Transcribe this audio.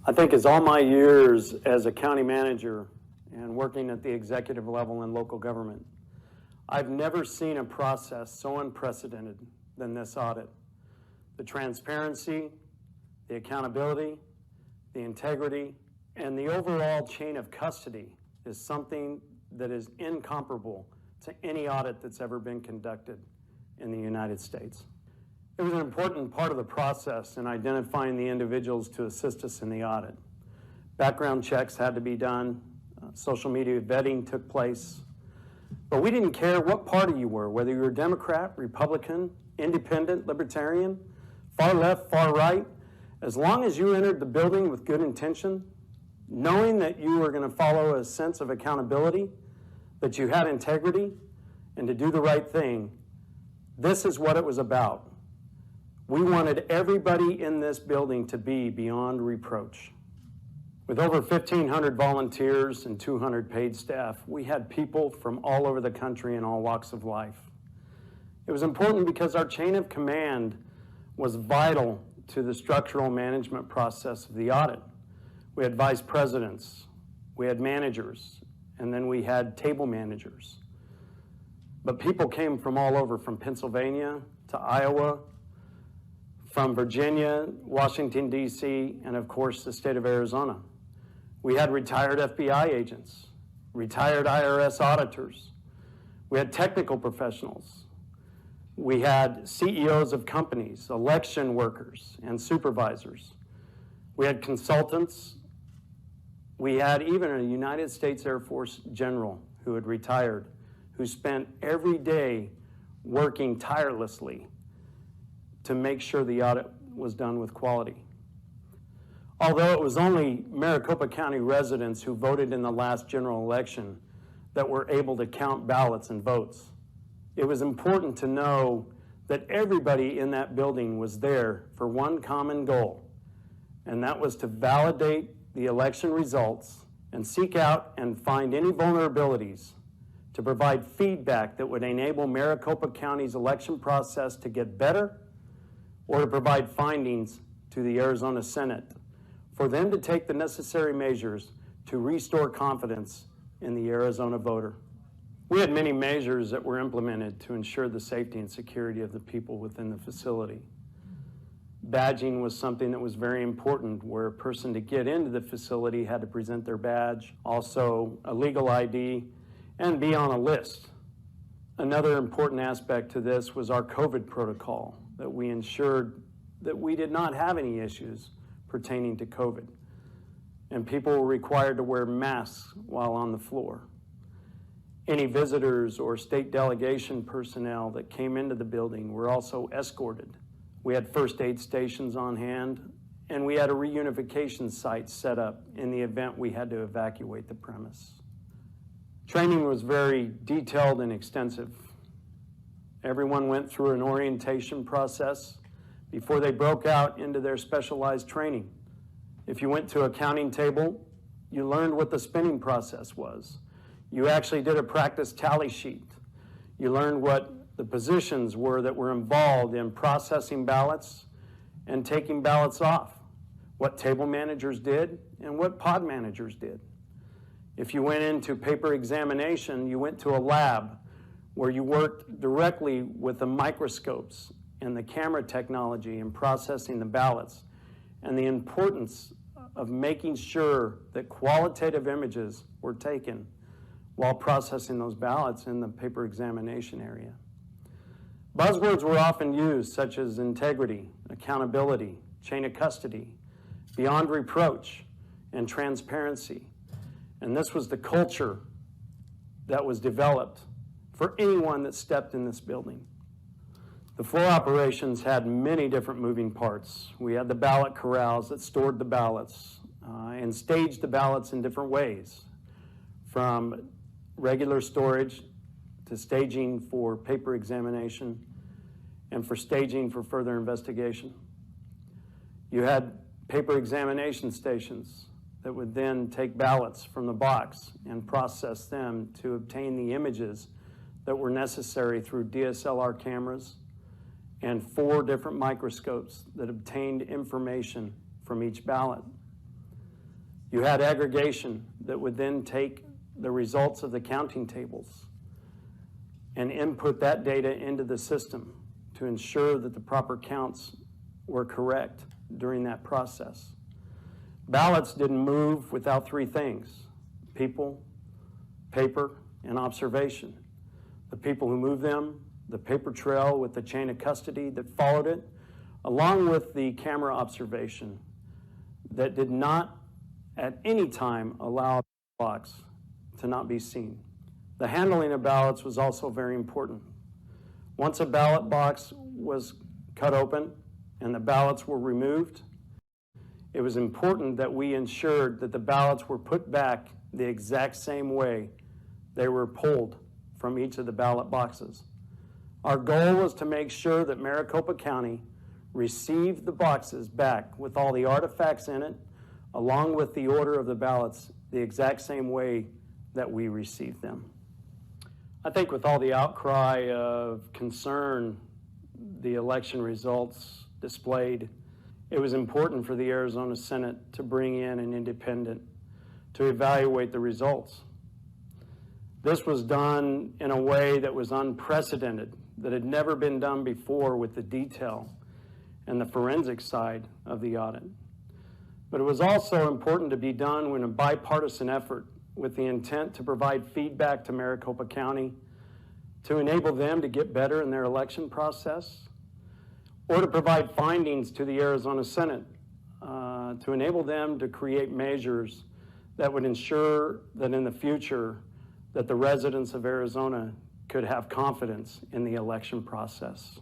I think as all my years as a county manager and working at the executive level in local government, I've never seen a process so unprecedented than this audit. The transparency, the accountability, the integrity, and the overall chain of custody is something that is incomparable to any audit that's ever been conducted in the United States. It was an important part of the process in identifying the individuals to assist us in the audit. Background checks had to be done, social media vetting took place, but we didn't care what party you were, whether you were Democrat, Republican, Independent, Libertarian, far left, far right. As long as you entered the building with good intention, knowing that you were going to follow a sense of accountability, that you had integrity, and to do the right thing, this is what it was about. We wanted everybody in this building to be beyond reproach. With over 1,500 volunteers and 200 paid staff, we had people from all over the country in all walks of life. It was important because our chain of command was vital to the structural management process of the audit. We had vice presidents, we had managers, and then we had table managers. But people came from all over, from Pennsylvania to Iowa, from Virginia, Washington, D.C., and of course the state of Arizona. We had retired FBI agents, retired IRS auditors. We had technical professionals. We had CEOs of companies, election workers, and supervisors. We had consultants. We had even a United States Air Force general who had retired, who spent every day working tirelessly to make sure the audit was done with quality. Although it was only Maricopa County residents who voted in the last general election that were able to count ballots and votes, it was important to know that everybody in that building was there for one common goal, and that was to validate the election results and seek out and find any vulnerabilities to provide feedback that would enable Maricopa County's election process to get better, or to provide findings to the Arizona Senate for them to take the necessary measures to restore confidence in the Arizona voter. We had many measures that were implemented to ensure the safety and security of the people within the facility. Badging was something that was very important, where a person to get into the facility had to present their badge, also a legal ID, and be on a list. Another important aspect to this was our COVID protocol, that we ensured that we did not have any issues pertaining to COVID, and people were required to wear masks while on the floor. Any visitors or state delegation personnel that came into the building were also escorted. We had first aid stations on hand, and we had a reunification site set up in the event we had to evacuate the premise. Training was very detailed and extensive. Everyone went through an orientation process before they broke out into their specialized training. If you went to a counting table, you learned what the spinning process was. You actually did a practice tally sheet. You learned what the positions were that were involved in processing ballots and taking ballots off, what table managers did and what pod managers did. If you went into paper examination, you went to a lab where you worked directly with the microscopes and the camera technology in processing the ballots, and the importance of making sure that qualitative images were taken while processing those ballots in the paper examination area. Buzzwords were often used, such as integrity, accountability, chain of custody, beyond reproach, and transparency. And this was the culture that was developed for anyone that stepped in this building. The floor operations had many different moving parts. We had the ballot corrals that stored the ballots and staged the ballots in different ways, from regular storage to staging for paper examination and for staging for further investigation. You had paper examination stations that would then take ballots from the box and process them to obtain the images that were necessary through DSLR cameras and 4 different microscopes that obtained information from each ballot. You had aggregation that would then take the results of the counting tables and input that data into the system to ensure that the proper counts were correct during that process. Ballots didn't move without three things: people, paper, and observation. The people who moved them, the paper trail with the chain of custody that followed it, along with the camera observation that did not at any time allow a box to not be seen. The handling of ballots was also very important. Once a ballot box was cut open and the ballots were removed, it was important that we ensured that the ballots were put back the exact same way they were pulled from each of the ballot boxes. Our goal was to make sure that Maricopa County received the boxes back with all the artifacts in it, along with the order of the ballots, the exact same way that we received them. I think with all the outcry of concern the election results displayed, it was important for the Arizona Senate to bring in an independent to evaluate the results. This was done in a way that was unprecedented, that had never been done before with the detail and the forensic side of the audit. But it was also important to be done in a bipartisan effort with the intent to provide feedback to Maricopa County to enable them to get better in their election process, or to provide findings to the Arizona Senate to enable them to create measures that would ensure that in the future that the residents of Arizona could have confidence in the election process.